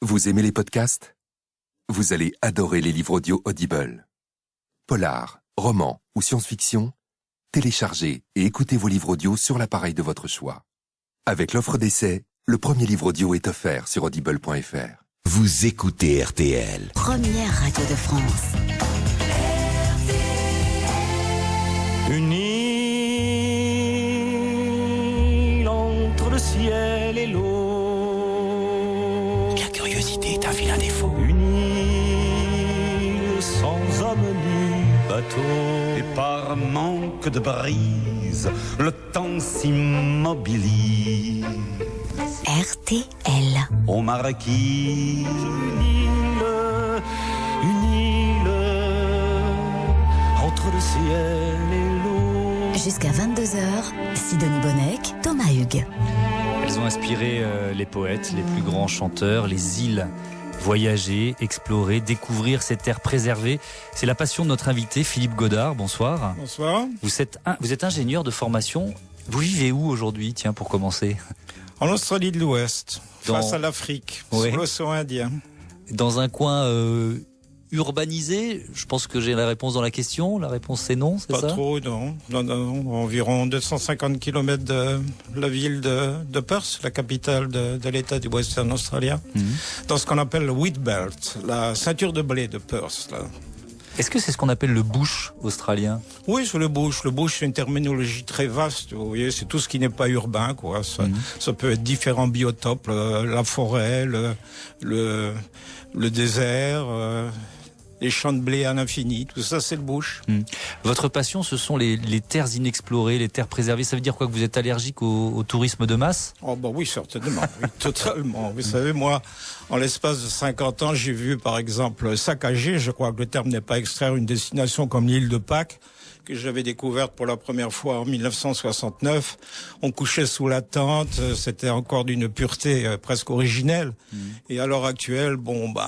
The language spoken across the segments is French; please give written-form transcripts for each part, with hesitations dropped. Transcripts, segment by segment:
Vous aimez les podcasts ? Vous allez adorer les livres audio Audible. Polar, roman ou science-fiction ? Téléchargez et écoutez vos livres audio sur l'appareil de votre choix. Avec l'offre d'essai, le premier livre audio est offert sur audible.fr. Vous écoutez RTL. Première radio de France. Une île entre le ciel et l'eau. La curiosité est un vilain défaut. Une île sans homme ni bateau. Et par manque de brise, le temps s'immobilise. RTL. Au Marquis, une île entre le ciel et l'eau. Jusqu'à 22h, Sidonie Bonnec, Thomas Hugues. Elles ont inspiré les poètes, les plus grands chanteurs, les îles. Voyager, explorer, découvrir ces terres préservées. C'est la passion de notre invité, Philippe Godard. Bonsoir. Bonsoir. Vous êtes ingénieur de formation. Vous vivez où aujourd'hui, tiens, pour commencer ? En Australie de l'Ouest, face à l'Afrique, Oui. sur l'océan Indien. Dans un coin urbanisé. Je pense que j'ai la réponse dans la question. La réponse c'est non, c'est Pas ça ? trop, non. Environ 250 km de la ville de Perth, la capitale de l'État du Western Australia, dans ce qu'on appelle le Wheat Belt, la ceinture de blé de Perth. Là. Est-ce que c'est ce qu'on appelle le bush australien ? Oui, c'est le bush. Le bush, c'est une terminologie très vaste. Vous voyez, c'est tout ce qui n'est pas urbain, quoi. Ça peut être différents biotopes, la forêt, le désert, les champs de blé à l'infini. Tout ça, c'est le bush. Votre passion, ce sont les terres inexplorées, les terres préservées. Ça veut dire quoi, que vous êtes allergique au tourisme de masse ? Oh bah oui, certainement, oui, totalement. Vous savez, moi, en l'espace de 50 ans, j'ai vu, par exemple, saccager, je crois que le terme n'est pas extraire, une destination comme l'île de Pâques, que j'avais découverte pour la première fois en 1969. On couchait sous la tente, c'était encore d'une pureté presque originelle. Et à l'heure actuelle,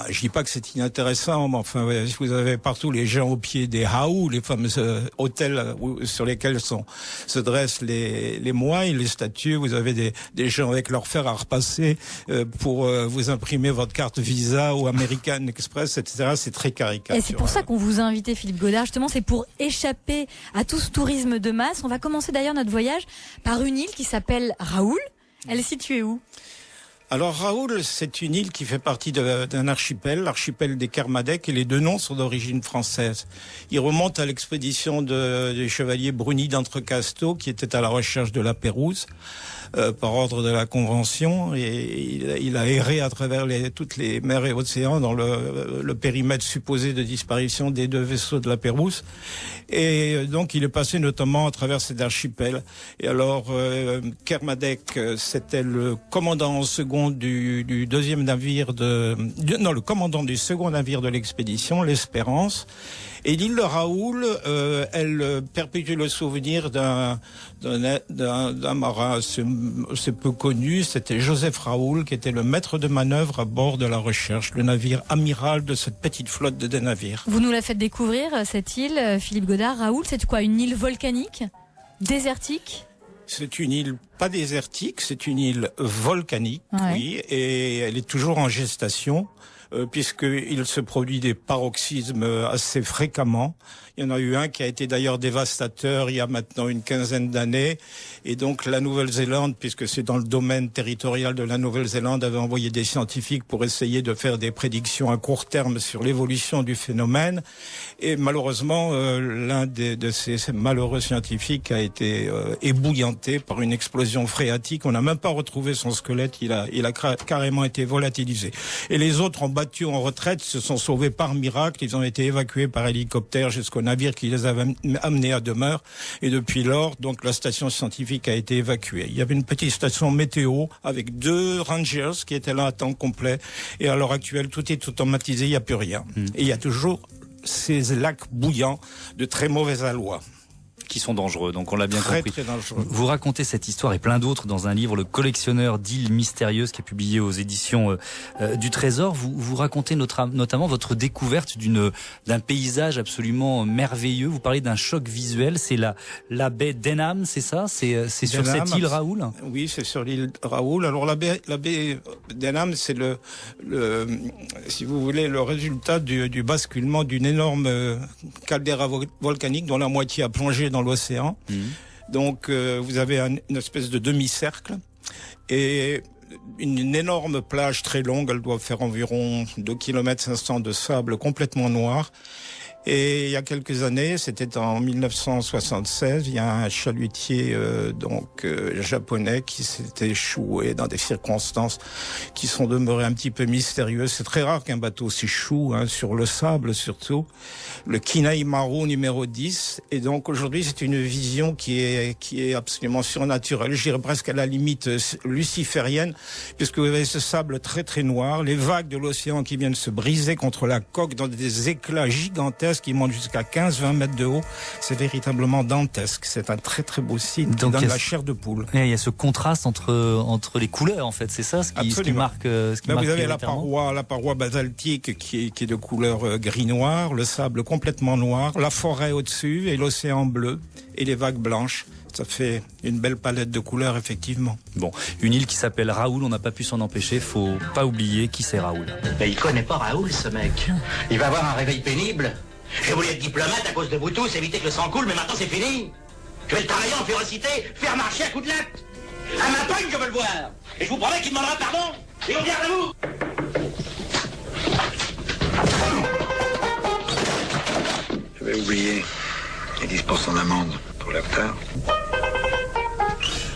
je dis pas que c'est inintéressant, mais enfin, vous avez partout les gens au pied des haous, les fameux hôtels sur lesquels se dressent les moines, les statues. Vous avez des gens avec leur fer à repasser pour vous imprimer votre carte Visa ou American Express, etc. C'est très caricatural. Et c'est pour ça qu'on vous a invité, Philippe Godard. Justement, c'est pour échapper à tout ce tourisme de masse. On va commencer d'ailleurs notre voyage par une île qui s'appelle Raoul. Elle est située où ? Alors Raoul, c'est une île qui fait partie d'un archipel, l'archipel des Kermadec, et les deux noms sont d'origine française. Ils remontent à l'expédition des chevaliers Bruni d'Entrecasteaux, qui étaient à la recherche de la Pérouse, par ordre de la Convention, et il a erré à travers toutes les mers et océans dans le périmètre supposé de disparition des deux vaisseaux de la Pérouse. Et donc il est passé notamment à travers cet archipel. Et alors Kermadec, c'était le commandant en second du deuxième navire le commandant du second navire de l'expédition, l'Espérance. Et l'île de Raoul, elle perpétue le souvenir d'un marin assez peu connu. C'était Joseph Raoul, qui était le maître de manœuvre à bord de la Recherche, le navire amiral de cette petite flotte de des navires. Vous nous la faites découvrir, cette île, Philippe Godard. Raoul, c'est quoi, une île volcanique ? Désertique ? C'est une île pas désertique, c'est une île volcanique, Ouais. oui, et elle est toujours en gestation. Puisqu'il se produit des paroxysmes assez fréquemment. Il y en a eu un qui a été d'ailleurs dévastateur il y a maintenant une quinzaine d'années. Et donc la Nouvelle-Zélande, puisque c'est dans le domaine territorial de la Nouvelle-Zélande, avait envoyé des scientifiques pour essayer de faire des prédictions à court terme sur l'évolution du phénomène. Et malheureusement, l'un de ces malheureux scientifiques a été ébouillanté par une explosion phréatique. On n'a même pas retrouvé son squelette. Il a carrément été volatilisé. Et les autres ont battu en retraite, se sont sauvés par miracle. Ils ont été évacués par hélicoptère jusqu'au navire qui les avait amenés à demeure. Et depuis lors, donc, la station scientifique a été évacuée. Il y avait une petite station météo avec 2 rangers qui étaient là à temps complet. Et à l'heure actuelle, tout est automatisé, il n'y a plus rien. Et il y a toujours ces lacs bouillants de très mauvais aloi. qui sont dangereux. Donc on l'a bien compris. Très dangereux. Vous racontez cette histoire et plein d'autres dans un livre, Le collectionneur d'îles mystérieuses, qui est publié aux éditions du Trésor. Vous racontez notamment votre découverte d'un paysage absolument merveilleux. Vous parlez d'un choc visuel. C'est la baie d'Enam, c'est ça? C'est sur cette île Raoul? Oui, c'est sur l'île Raoul. Alors la baie d'Enam, c'est si vous voulez, le résultat du basculement d'une énorme caldeira volcanique dont la moitié a plongé dans l'océan. Donc vous avez une espèce de demi-cercle et une énorme plage très longue. Elle doit faire environ 2,5 km de sable complètement noir. Et il y a quelques années, c'était en 1976, il y a un chalutier japonais qui s'était échoué dans des circonstances qui sont demeurées un petit peu mystérieuses. C'est très rare qu'un bateau s'échoue, sur le sable surtout. Le Kinai Maru numéro 10. Et donc aujourd'hui, c'est une vision qui est absolument surnaturelle. Je dirais presque à la limite luciférienne, puisque vous avez ce sable très très noir, les vagues de l'océan qui viennent se briser contre la coque dans des éclats gigantesques qui montent jusqu'à 15-20 mètres de haut. C'est véritablement dantesque. C'est un très très beau site qui donne la chair de poule. Il y a ce contraste entre les couleurs, en fait. C'est ça ce qui marque. Vous avez la paroi basaltique qui est de couleur gris-noir, le sable complètement noir, la forêt au-dessus et l'océan bleu et les vagues blanches. Ça fait une belle palette de couleurs, effectivement. Bon, une île qui s'appelle Raoul, on n'a pas pu s'en empêcher. Faut pas oublier qui c'est Raoul. Mais il connaît pas Raoul, ce mec. Il va avoir un réveil pénible. J'ai voulu être diplomate à cause de vous tous, éviter que le sang coule, mais maintenant c'est fini. Je vais le travailler en férocité, faire marcher à coups de latte. À ma pogne, je veux le voir. Et je vous promets qu'il demandera pardon. Et on regarde à vous. J'avais oublié les 10% d'amende pour le retard.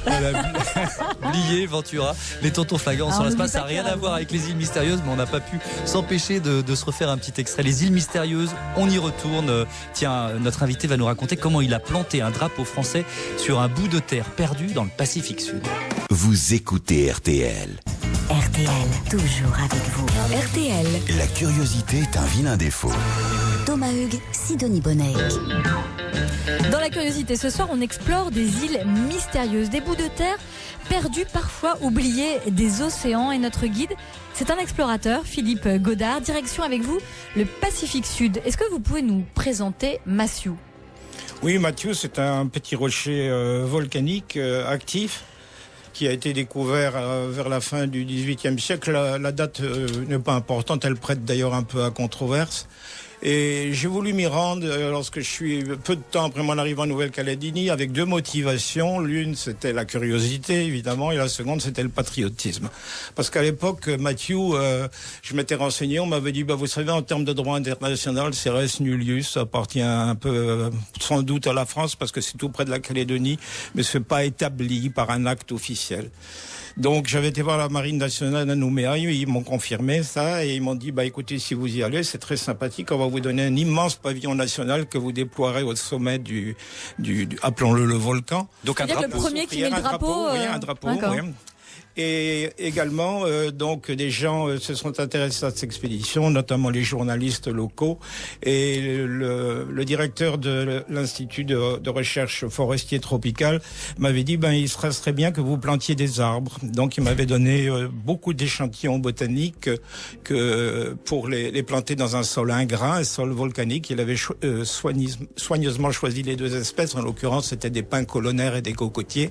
Elle a oublié Ventura. Les tontons flagrants sur l'espace, ça n'a rien à voir avec les îles mystérieuses, mais on n'a pas pu s'empêcher de se refaire un petit extrait. Les îles mystérieuses, on y retourne. Tiens, notre invité va nous raconter comment il a planté un drapeau français sur un bout de terre perdu dans le Pacifique Sud. Vous écoutez RTL. RTL, toujours avec vous. RTL, La curiosité est un vilain défaut. Thomas Hugues, Sidonie Bonnec. Dans la curiosité, ce soir, on explore des îles mystérieuses, des bouts de terre perdus, parfois oubliés des océans. Et notre guide, c'est un explorateur, Philippe Godard. Direction avec vous, le Pacifique Sud. Est-ce que vous pouvez nous présenter Matthew? Oui, Matthew, c'est un petit rocher volcanique actif qui a été découvert vers la fin du XVIIIe siècle. La date n'est pas importante, elle prête d'ailleurs un peu à controverse. Et j'ai voulu m'y rendre lorsque je suis peu de temps après mon arrivée en Nouvelle-Calédonie avec deux motivations. L'une, c'était la curiosité, évidemment, et la seconde, c'était le patriotisme. Parce qu'à l'époque, Matthew, je m'étais renseigné, on m'avait dit, vous savez, en termes de droit international, c'est res nullius, ça appartient un peu, sans doute à la France, parce que c'est tout près de la Calédonie, mais c'est pas établi par un acte officiel. Donc j'avais été voir la Marine nationale à Nouméa, ils m'ont confirmé ça et ils m'ont dit écoutez, si vous y allez, c'est très sympathique, on va vous donner un immense pavillon national que vous déploierez au sommet du appelons-le le volcan. Donc un drapeau. Le premier qui met le drapeau. Oui, un drapeau. Oui. Et également, donc des gens se sont intéressés à cette expédition, notamment les journalistes locaux et le directeur de l'Institut de recherche forestier tropical m'avait dit il serait bien que vous plantiez des arbres. Donc il m'avait donné beaucoup d'échantillons botaniques que pour les planter dans un sol ingrat, un sol volcanique. Il avait soigneusement choisi les deux espèces. En l'occurrence, c'était des pins colonnaires et des cocotiers.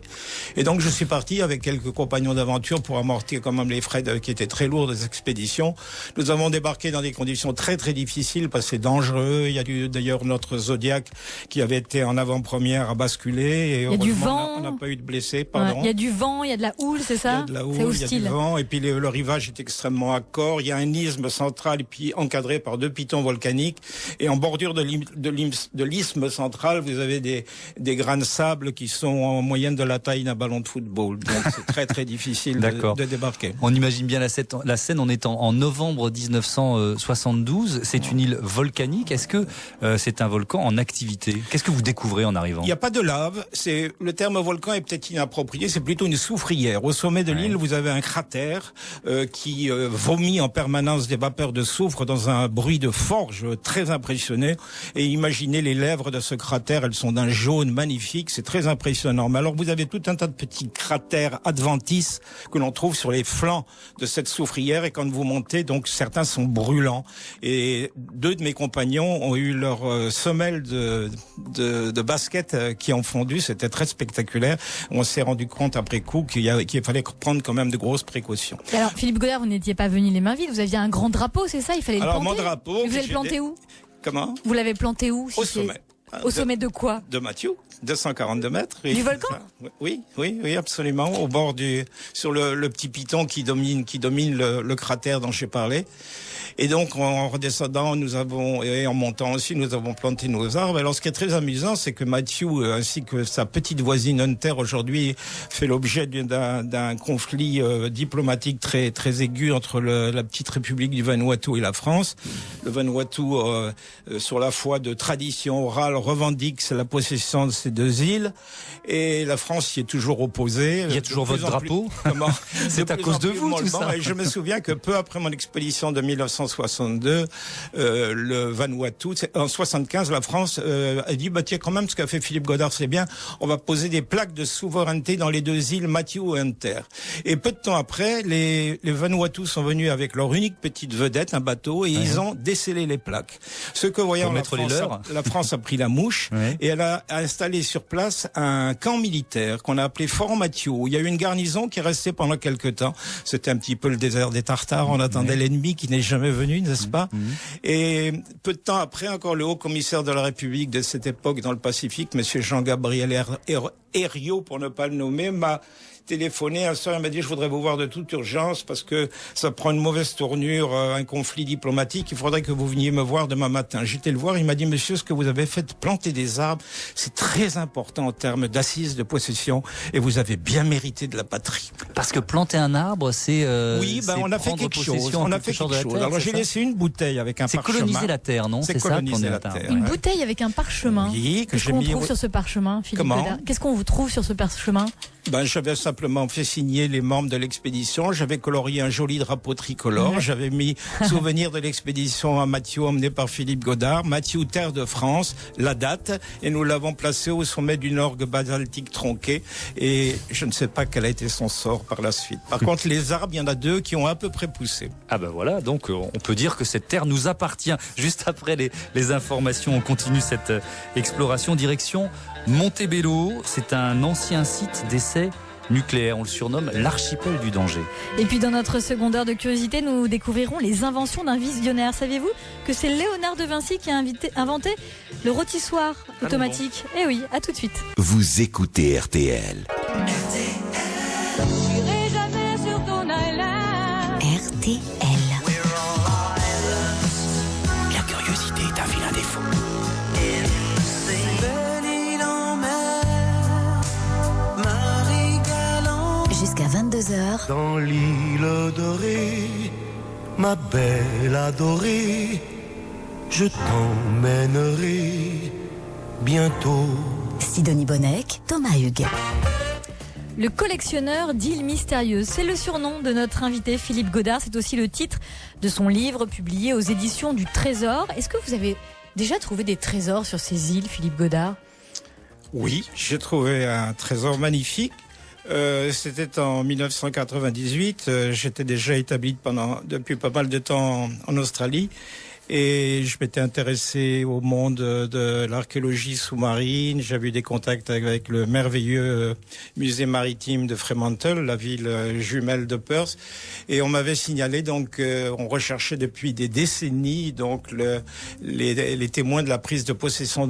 Et donc je suis parti avec quelques compagnons d'aventure pour amortir quand même les frais qui étaient très lourds des expéditions. Nous avons débarqué dans des conditions très très difficiles parce que c'est dangereux. Il y a d'ailleurs notre Zodiac qui avait été en avant-première à basculer. Et il y a du vent. On n'a pas eu de blessés. Pardon. Il y a du vent, il y a de la houle, c'est ça? Il y a de la houle, il y a du vent. Et puis le rivage est extrêmement accord. Il y a un isthme central et puis encadré par deux pitons volcaniques. Et en bordure de l'isthme central, vous avez des grains de sable qui sont en moyenne de la taille d'un ballon de football. Donc c'est très très difficile. difficile de débarquer. On imagine bien la scène, on est en novembre 1972. C'est une île volcanique. Est-ce que c'est un volcan en activité? Qu'est-ce que vous découvrez en arrivant? Il n'y a pas de lave. Le terme volcan est peut-être inapproprié. C'est plutôt une soufrière. Au sommet de l'île, vous avez un cratère qui vomit en permanence des vapeurs de soufre dans un bruit de forge très impressionnant. Et imaginez les lèvres de ce cratère. Elles sont d'un jaune magnifique. C'est très impressionnant. Mais alors, vous avez tout un tas de petits cratères adventices que l'on trouve sur les flancs de cette soufrière. Et quand vous montez, donc, certains sont brûlants. Et 2 de mes compagnons ont eu leur semelle de basket qui ont fondu. C'était très spectaculaire. On s'est rendu compte après coup qu'il fallait prendre quand même de grosses précautions. Et alors, Philippe Godard, vous n'étiez pas venu les mains vides. Vous aviez un grand drapeau, c'est ça? Il fallait le planter. Alors, mon drapeau. Vous l'avez planté où? Comment? Vous l'avez planté où? Au sommet. Au sommet de quoi? De Mathieu, 242 mètres. Oui. Du volcan? Oui, absolument. Au bord sur le petit piton qui domine le cratère dont j'ai parlé. Et donc, en redescendant, et en montant aussi, nous avons planté nos arbres. Alors, ce qui est très amusant, c'est que Mathieu, ainsi que sa petite voisine Hunter, aujourd'hui, fait l'objet d'un conflit diplomatique très, très aigu entre la petite république du Vanuatu et la France. Le Vanuatu, sur la foi de tradition orale, revendique la possession de ces 2 îles. Et la France y est toujours opposée. Il y a toujours votre drapeau? C'est à cause de vous, tout ça. Et je me souviens que peu après mon expédition de 1962, le Vanuatu, en 75, la France a dit, tiens, quand même, ce qu'a fait Philippe Godard, c'est bien, on va poser des plaques de souveraineté dans les 2 îles, Mathieu et Hunter. Et peu de temps après, les Vanuatu sont venus avec leur unique petite vedette, un bateau, et ils ont décellé les plaques. Ce que voyant la France a pris la mouche, et elle a installé sur place un camp militaire qu'on a appelé Fort Mathieu. Il y a eu une garnison qui est restée pendant quelques temps. C'était un petit peu le désert des Tartares. On attendait l'ennemi qui n'est jamais venu, n'est-ce pas? Et peu de temps après, encore le haut commissaire de la République de cette époque dans le Pacifique, monsieur Jean-Gabriel Herriot, pour ne pas le nommer, m'a téléphoné un soir, il m'a dit, je voudrais vous voir de toute urgence parce que ça prend une mauvaise tournure, un conflit diplomatique, il faudrait que vous veniez me voir demain matin. J'étais le voir, il m'a dit, monsieur, ce que vous avez fait, planter des arbres, c'est très important en termes d'assises de possession et vous avez bien mérité de la patrie. Parce que planter un arbre, c'est on a fait quelque chose. On a fait quelque chose. Alors j'ai laissé une bouteille avec un parchemin. C'est coloniser la terre, non? C'est coloniser la terre. Une bouteille avec un parchemin. Oui, que j'ai mis. Qu'est-ce qu'on trouve sur ce parchemin, Philippe Godard? Qu'est-ce qu'on vous trouve sur ce parchemin? J'avais simplement fait signer les membres de l'expédition. J'avais colorié un joli drapeau tricolore. J'avais mis souvenir de l'expédition à Mathieu, emmené par Philippe Godard. Mathieu, terre de France, la date. Et nous l'avons placé au sommet d'une orgue basaltique tronquée. Et je ne sais pas quel a été son sort par la suite. Par contre, les arbres, il y en a 2 qui ont à peu près poussé. Ah ben voilà, donc on peut dire que cette terre nous appartient. Juste après les informations, on continue cette exploration. Direction Montebello, c'est un ancien site d'essai nucléaire, on le surnomme l'archipel du danger. Et puis dans notre seconde heure de curiosité, nous découvrirons les inventions d'un visionnaire. Saviez-vous que c'est Léonard de Vinci qui a inventé le rôtissoir automatique? Eh oui, à tout de suite. Vous écoutez RTL. RTL. La curiosité est un vilain défaut. Jusqu'à 22h. Dans l'île dorée, ma belle adorée, je t'emmènerai bientôt. Sidonie Bonnec, Thomas Hugues. Le collectionneur d'îles mystérieuses, c'est le surnom de notre invité Philippe Godard. C'est aussi le titre de son livre publié aux éditions du Trésor. Est-ce que vous avez déjà trouvé des trésors sur ces îles, Philippe Godard? Oui, j'ai trouvé un trésor magnifique. C'était en 1998. J'étais déjà établi depuis pas mal de temps en Australie. Et je m'étais intéressé au monde de l'archéologie sous-marine. J'avais eu des contacts avec le merveilleux musée maritime de Fremantle, la ville jumelle de Perth. Et on m'avait signalé, donc, on recherchait depuis des décennies, donc, les témoins de la prise de possession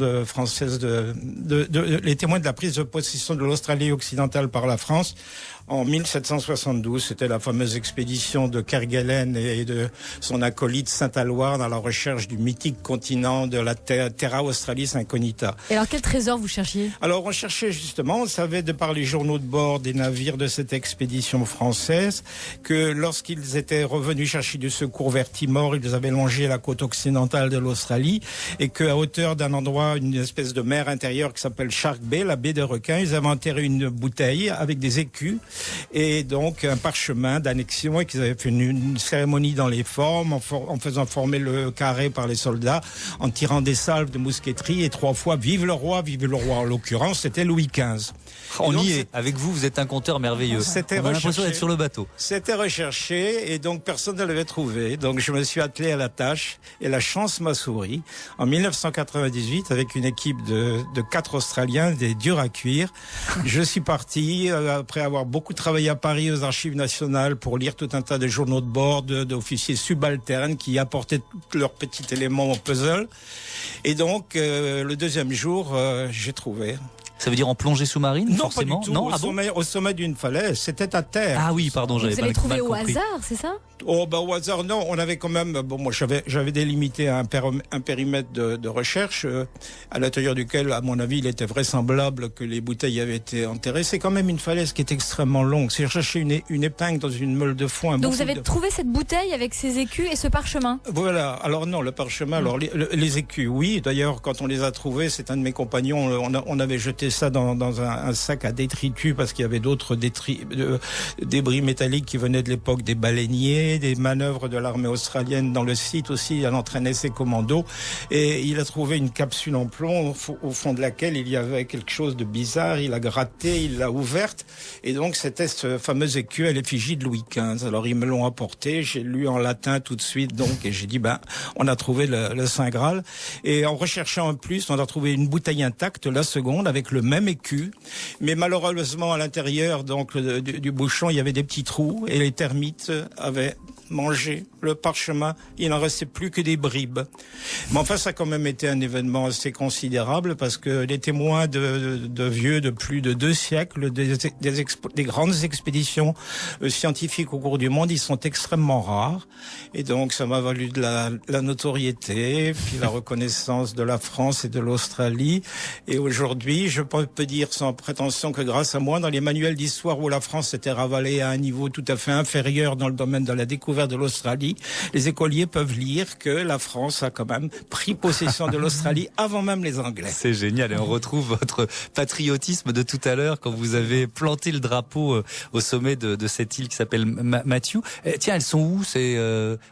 les témoins de la prise de possession de l'Australie occidentale par la France. En 1772, c'était la fameuse expédition de Kerguelen et de son acolyte Saint-Aloire dans la recherche recherche du mythique continent de la Terra Australis Incognita. Et alors, quel trésor vous cherchiez? Alors, on cherchait justement, on savait de par les journaux de bord des navires de cette expédition française que lorsqu'ils étaient revenus chercher du secours vers Timor, ils avaient longé la côte occidentale de l'Australie et qu'à hauteur d'un endroit, une espèce de mer intérieure qui s'appelle Shark Bay, la baie des requins, ils avaient enterré une bouteille avec des écus et donc un parchemin d'annexion et qu'ils avaient fait une cérémonie dans les formes en faisant former le carré par les soldats, en tirant des salves de mousqueterie et 3 fois vive le roi. En l'occurrence, c'était Louis XV. On y est. Avec vous, vous êtes un conteur merveilleux. On a l'impression d'être sur le bateau. C'était recherché et donc personne ne l'avait trouvé. Donc je me suis attelé à la tâche et la chance m'a souri. En 1998, avec une équipe de 4 Australiens, des durs à cuire, je suis parti, après avoir beaucoup travaillé à Paris aux Archives nationales pour lire tout un tas de journaux de bord d'officiers subalternes qui apportaient tout leur petit élément au puzzle. Et donc, le deuxième jour, j'ai trouvé. Ça veut dire en plongée sous-marine, non, forcément? Pas du tout. Non, Au sommet d'une falaise, c'était à terre. Ah oui, pardon, j'avais Vous mal avez trouvé mal au compris. hasard, c'est ça? Oh, au hasard, non. On avait quand même, moi, j'avais délimité un périmètre de recherche, à l'intérieur duquel, à mon avis, il était vraisemblable que les bouteilles avaient été enterrées. C'est quand même une falaise qui est extrêmement longue. C'est chercher une épingle dans une meule de foin. Donc vous avez trouvé cette bouteille avec ses écus et ce parchemin? Voilà. Alors non, le parchemin, alors les écus, oui. D'ailleurs, quand on les a trouvés, c'est un de mes compagnons, on avait jeté ça dans un sac à détritus parce qu'il y avait d'autres débris métalliques qui venaient de l'époque des baleiniers, des manœuvres de l'armée australienne dans le site aussi. Elle entraînait ses commandos et il a trouvé une capsule en plomb au fond de laquelle il y avait quelque chose de bizarre. Il a gratté, il l'a ouverte et donc c'était ce fameux écu à l'effigie de Louis XV. Alors ils me l'ont apporté, j'ai lu en latin tout de suite donc et j'ai dit on a trouvé le Saint Graal et en recherchant en plus on a trouvé une bouteille intacte, la seconde avec le même écu, mais malheureusement à l'intérieur donc du bouchon il y avait des petits trous et les termites avaient mangé le parchemin, il n'en restait plus que des bribes. Mais enfin, ça a quand même été un événement assez considérable parce que les témoins de vieux de plus de 2 siècles, des grandes expéditions scientifiques au cours du monde, ils sont extrêmement rares. Et donc, ça m'a valu de la notoriété, puis la reconnaissance de la France et de l'Australie. Et aujourd'hui, je peux dire sans prétention que grâce à moi, dans les manuels d'histoire où la France était ravalée à un niveau tout à fait inférieur dans le domaine de la découverte de l'Australie, les écoliers peuvent lire que la France a quand même pris possession de l'Australie avant même les Anglais. C'est génial et on retrouve votre patriotisme de tout à l'heure quand vous avez planté le drapeau au sommet de cette île qui s'appelle Matthew. Tiens, elles sont où?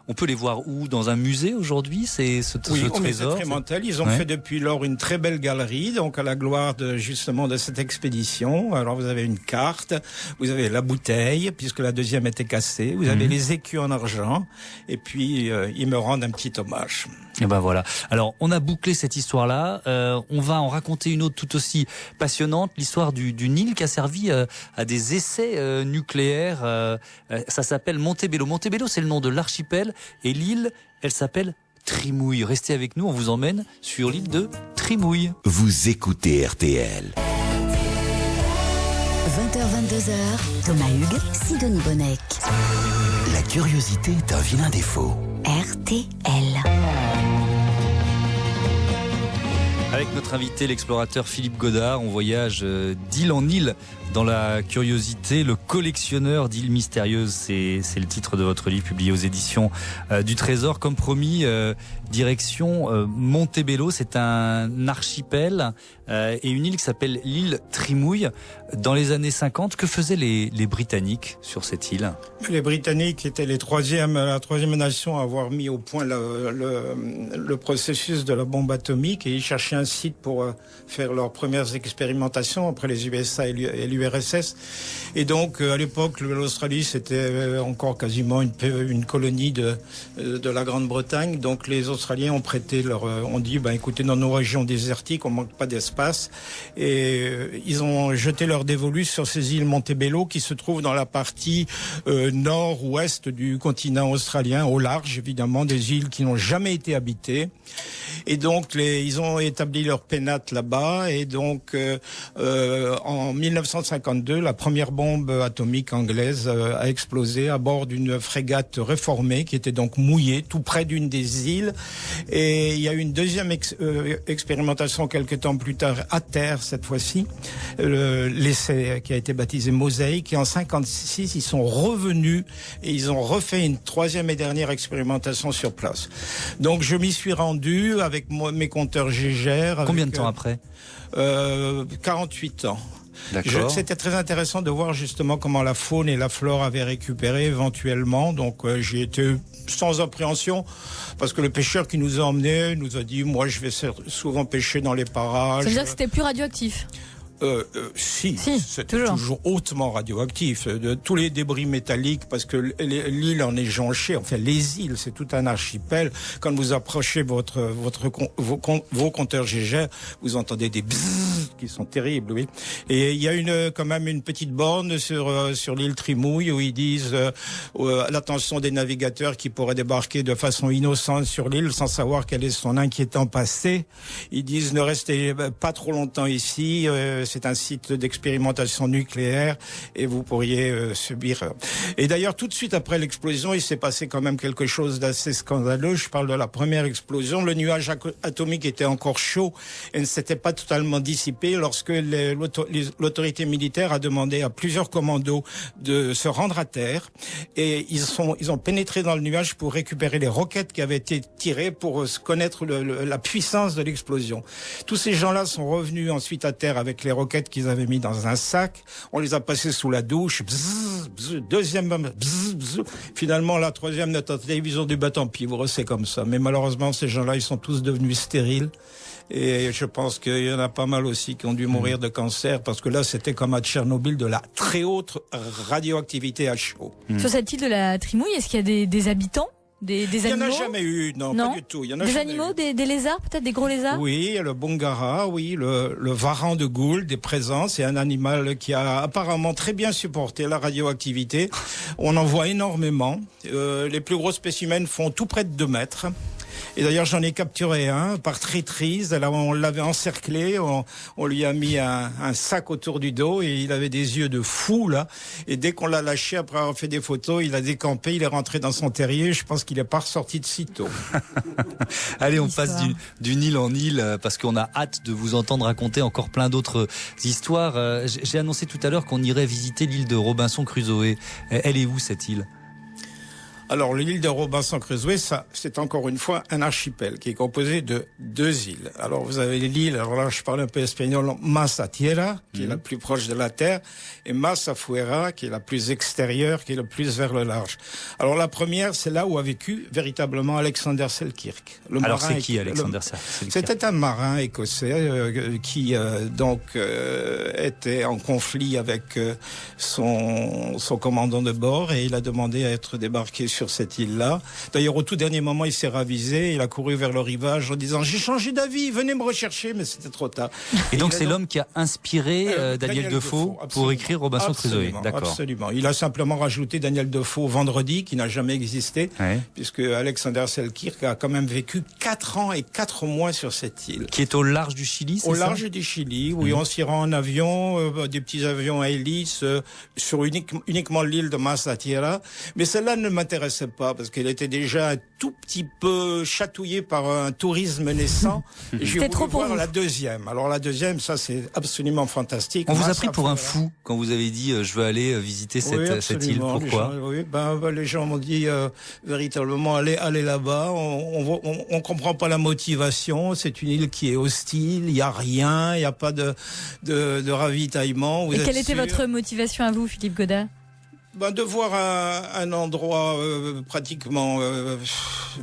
On peut les voir où? Dans un musée aujourd'hui? C'est ce trésor? Oui, ils ont fait depuis lors une très belle galerie, donc à la gloire justement de cette expédition. Alors vous avez une carte, vous avez la bouteille puisque la deuxième était cassée, vous avez les écus en argent et puis ils me rendent un petit hommage. Et ben voilà. Alors on a bouclé cette histoire-là. On va en raconter une autre tout aussi passionnante, l'histoire d'une île qui a servi à des essais nucléaires. Ça s'appelle Montebello. Montebello, c'est le nom de l'archipel et l'île, elle s'appelle Trimouille. Restez avec nous, on vous emmène sur l'île de Trimouille. Vous écoutez RTL. 20h-22h, Thomas Hugues, Sidonie Bonnec. La curiosité est un vilain défaut. RTL. Avec notre invité, l'explorateur Philippe Godard, on voyage d'île en île dans la curiosité. Le collectionneur d'îles mystérieuses, c'est le titre de votre livre publié aux éditions du Trésor. Comme promis, direction Montebello, c'est un archipel et une île qui s'appelle l'île Trimouille. Dans les années 50, que faisaient les Britanniques sur cette île? Les Britanniques étaient la troisième nation à avoir mis au point le processus de la bombe atomique et ils cherchaient un site pour faire leurs premières expérimentations après les USA et l'URSS. Et donc, à l'époque, l'Australie, c'était encore quasiment une colonie de la Grande-Bretagne. Donc, les Australiens ont prêté ont dit, écoutez, dans nos régions désertiques, on manque pas d'espace. Et ils ont jeté leur dévolu sur ces îles Montebello qui se trouvent dans la partie nord-ouest du continent australien, au large, évidemment, des îles qui n'ont jamais été habitées. Et donc ils ont établi leur pénate là-bas. Et donc en 1952, la première bombe atomique anglaise a explosé à bord d'une frégate réformée qui était donc mouillée tout près d'une des îles. Et il y a eu une deuxième expérimentation quelques temps plus tard à terre cette fois-ci, l'essai qui a été baptisé Mosaïque. Et en 56, ils sont revenus et ils ont refait une troisième et dernière expérimentation sur place. Donc je m'y suis rendu avec mes compteurs Gégère. Combien de temps après 48 ans. D'accord. C'était très intéressant de voir justement comment la faune et la flore avaient récupéré éventuellement. Donc j'y étais sans appréhension parce que le pêcheur qui nous a emmenés nous a dit moi je vais souvent pêcher dans les parages. Ça veut dire que c'était plus radioactif? Si, c'était toujours hautement radioactif. De tous les débris métalliques, parce que l'île en est jonchée. Enfin, les îles, c'est tout un archipel. Quand vous approchez vos compteurs Gégère, vous entendez des bzzz qui sont terribles, oui. Et il y a quand même une petite borne sur l'île Trimouille où ils disent l'attention des navigateurs qui pourraient débarquer de façon innocente sur l'île sans savoir quel est son inquiétant passé. Ils disent ne restez pas trop longtemps ici. C'est un site d'expérimentation nucléaire et vous pourriez subir. Et d'ailleurs, tout de suite après l'explosion, il s'est passé quand même quelque chose d'assez scandaleux. Je parle de la première explosion. Le nuage atomique était encore chaud et ne s'était pas totalement dissipé lorsque l'autorité militaire a demandé à plusieurs commandos de se rendre à terre. Et ils ont pénétré dans le nuage pour récupérer les roquettes qui avaient été tirées pour connaître la puissance de l'explosion. Tous ces gens-là sont revenus ensuite à terre avec les roquettes qu'ils avaient mis dans un sac. On les a passées sous la douche. Bzz, bzz, deuxième bombe. Bzz, bzz. Finalement, la troisième, notre télévision du bah tant pis, vous c'est comme ça. Mais malheureusement, ces gens-là, ils sont tous devenus stériles. Et je pense qu'il y en a pas mal aussi qui ont dû mourir de cancer parce que là, c'était comme à Tchernobyl de la très haute radioactivité à chaud. Sur cette île de la Trimouille, est-ce qu'il y a des habitants? Des animaux? Il n'y en a jamais eu, non, pas du tout. Il y en a des jamais animaux, eu. des lézards, peut-être des gros lézards? Oui, le bongara, oui, le varan de Gould est présent. C'est un animal qui a apparemment très bien supporté la radioactivité. On en voit énormément. Les plus gros spécimens font tout près de 2 mètres. Et d'ailleurs, j'en ai capturé un par traîtrise. Là, on l'avait encerclé, on lui a mis un sac autour du dos et il avait des yeux de fou, là. Et dès qu'on l'a lâché, après avoir fait des photos, il a décampé, il est rentré dans son terrier. Je pense qu'il n'est pas ressorti de sitôt. Allez, on passe d'une île en île parce qu'on a hâte de vous entendre raconter encore plein d'autres histoires. J'ai annoncé tout à l'heure qu'on irait visiter l'île de Robinson Crusoe. Elle est où, cette île ? Alors, l'île de Robinson Crusoe, ça, c'est encore une fois un archipel qui est composé de 2 îles. Alors, vous avez l'île, alors là, je parle un peu espagnol, Massa Tierra, qui est la plus proche de la terre, et Massa Fuera, qui est la plus extérieure, qui est le plus vers le large. Alors, la première, c'est là où a vécu véritablement Alexander Selkirk. Alors, c'est qui Alexander Selkirk ? C'était un marin écossais qui était en conflit avec son commandant de bord et il a demandé à être débarqué sur cette île-là. D'ailleurs, au tout dernier moment, il s'est ravisé, il a couru vers le rivage en disant « J'ai changé d'avis, venez me rechercher », mais c'était trop tard. Et donc, c'est l'homme qui a inspiré Daniel Defoe pour écrire Robinson Crusoe. D'accord. Absolument. Il a simplement rajouté Daniel Defoe vendredi, qui n'a jamais existé, puisque Alexander Selkirk a quand même vécu 4 ans et 4 mois sur cette île. Qui est au large du Chili, c'est ça ? Au large du Chili, oui, on s'y rend en avion, des petits avions à hélice, sur uniquement l'île de Massa Tierra. Mais celle-là ne m'intéresse pas parce qu'elle était déjà un tout petit peu chatouillée par un tourisme naissant. J'ai voulu voir la deuxième. Alors la deuxième, ça c'est absolument fantastique. On vous a pris pour un fou quand vous avez dit je veux aller visiter cette île. Pourquoi ? Les gens m'ont dit véritablement allez là-bas. On comprend pas la motivation. C'est une île qui est hostile. Il y a rien. Il y a pas de ravitaillement. Et quelle était votre motivation à vous, Philippe Godard ? De voir un endroit pratiquement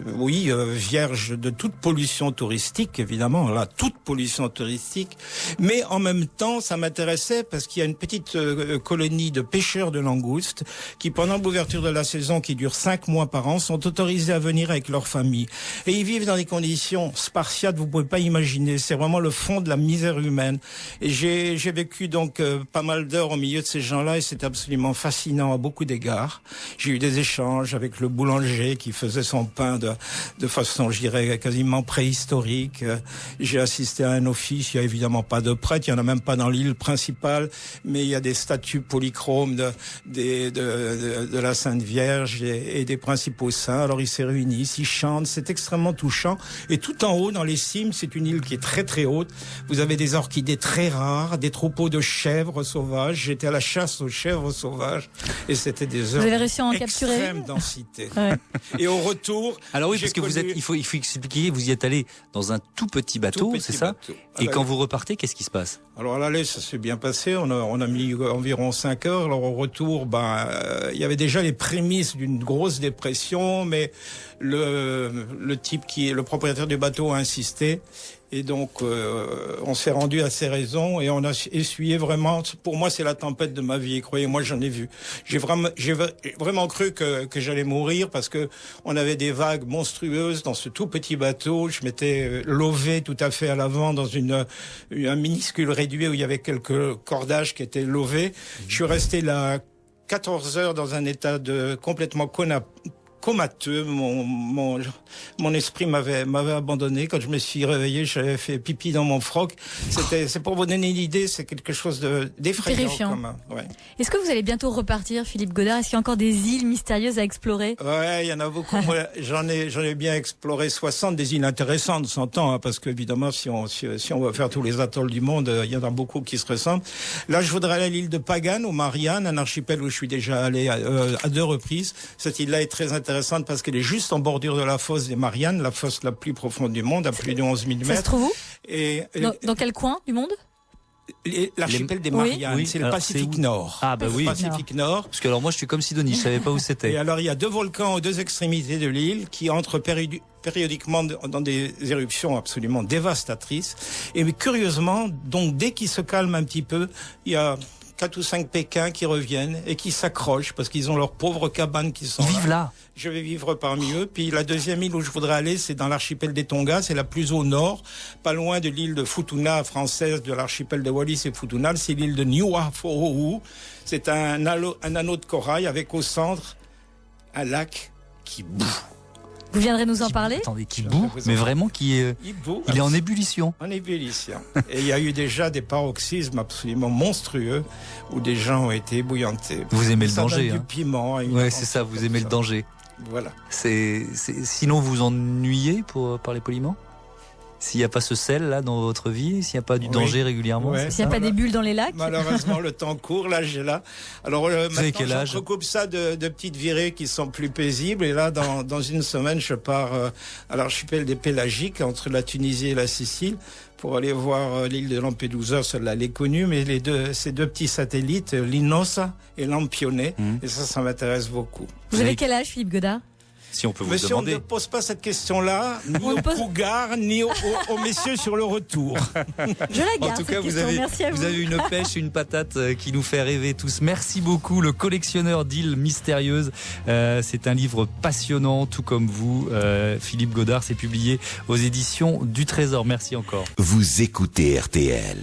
vierge de toute pollution touristique, évidemment, là, toute pollution touristique, mais en même temps, ça m'intéressait parce qu'il y a une petite colonie de pêcheurs de langoustes qui, pendant l'ouverture de la saison, qui dure 5 mois par an, sont autorisés à venir avec leur famille. Et ils vivent dans des conditions spartiates, vous pouvez pas imaginer, c'est vraiment le fond de la misère humaine. Et j'ai vécu donc pas mal d'heures au milieu de ces gens-là et c'est absolument fascinant à beaucoup d'égards. J'ai eu des échanges avec le boulanger qui faisait son pain de façon, je dirais, quasiment préhistorique. J'ai assisté à un office, il y a évidemment pas de prêtre, il y en a même pas dans l'île principale, mais il y a des statues polychromes de la Sainte Vierge et des principaux saints. Alors ils se réunissent, ils chantent, c'est extrêmement touchant. Et tout en haut, dans les cimes, c'est une île qui est très très haute. Vous avez des orchidées très rares, des troupeaux de chèvres sauvages. J'étais à la chasse aux chèvres sauvages et c'était des heures d'extrême densité. Ouais. Et au retour, alors oui, parce que il faut expliquer, vous y êtes allé dans un tout petit bateau, c'est ça? Et quand vous repartez, qu'est-ce qui se passe? Alors à l'aller, ça s'est bien passé. On a mis environ 5 heures. Alors au retour, il y avait déjà les prémices d'une grosse dépression, mais le type qui est le propriétaire du bateau a insisté. Et donc, on s'est rendu à ses raisons et on a essuyé vraiment. Pour moi, c'est la tempête de ma vie. Croyez-moi, j'en ai vu. J'ai vraiment cru que j'allais mourir parce que on avait des vagues monstrueuses dans ce tout petit bateau. Je m'étais lové tout à fait à l'avant dans un minuscule réduit où il y avait quelques cordages qui étaient lovés. Je suis resté là 14 heures dans un état complètement comateux. Mon esprit m'avait abandonné. Quand je me suis réveillé, j'avais fait pipi dans mon froc. C'est pour vous donner une idée, c'est quelque chose d'effrayant. Terrifiant. Ouais. Est-ce que vous allez bientôt repartir, Philippe Godard? Est-ce qu'il y a encore des îles mystérieuses à explorer? Ouais, il y en a beaucoup. Moi, j'en ai bien exploré 60 des îles intéressantes, s'entend, hein, parce qu'évidemment, si on va faire tous les atolls du monde, il y en a beaucoup qui se ressemblent. Là, je voudrais aller à l'île de Pagan, aux Mariannes, un archipel où je suis déjà allé à 2 reprises. Cette île-là est très intéressante parce qu'elle est juste en bordure de la fosse des Mariannes, la fosse la plus profonde du monde, à plus de 11 000 mètres. Ça se trouve où? Dans quel coin du monde? L'archipel des Mariannes, oui. C'est le Pacifique Nord. Ah bah oui, Pacifique Nord. Parce que alors moi je suis comme Sidonie, je savais pas où c'était. Et alors il y a 2 volcans aux 2 extrémités de l'île qui entrent périodiquement dans des éruptions absolument dévastatrices. Et mais curieusement, donc dès qu'ils se calment un petit peu, il y a 4 ou 5 Pékins qui reviennent et qui s'accrochent parce qu'ils ont leurs pauvres cabanes qui sont là. Je vais vivre parmi eux. Puis la deuxième île où je voudrais aller, c'est dans l'archipel des Tonga. C'est la plus au nord, pas loin de l'île de Futuna française, de l'archipel de Wallis et Futuna. C'est l'île de Niuafo'ou. C'est un anneau de corail avec au centre un lac qui bout. Vous viendrez nous en parler? Attendez, qui bout, mais vraiment il est en ébullition. En ébullition. Et il y a eu déjà des paroxysmes absolument monstrueux où des gens ont été ébouillantés. Vous aimez le danger, du piment. Ouais, c'est ça, vous aimez le danger. Voilà. Sinon, vous ennuyez par les polyments? S'il n'y a pas ce sel là dans votre vie, s'il n'y a pas du danger régulièrement, s'il n'y a pas des bulles dans les lacs. Malheureusement, le temps court. Là, j'ai là. Alors maintenant, je recoupe ça de petites virées qui sont plus paisibles. Et là, dans une semaine, je pars à l'archipel des Pélagiques entre la Tunisie et la Sicile pour aller voir l'île de Lampedusa. Celle-là, elle est connue, mais ces 2 petits satellites, Linosa et Lampione, et ça m'intéresse beaucoup. Vous avez quel âge, Philippe Godard? Si on peut vous Monsieur, demander. on ne pose pas cette question-là, ni aux cougars, ni aux messieurs sur le retour. Je la garde. En tout cas, vous avez une pêche, une patate qui nous fait rêver tous. Merci beaucoup, le collectionneur d'îles mystérieuses. C'est un livre passionnant, tout comme vous, Philippe Godard. C'est publié aux éditions du Trésor. Merci encore. Vous écoutez RTL.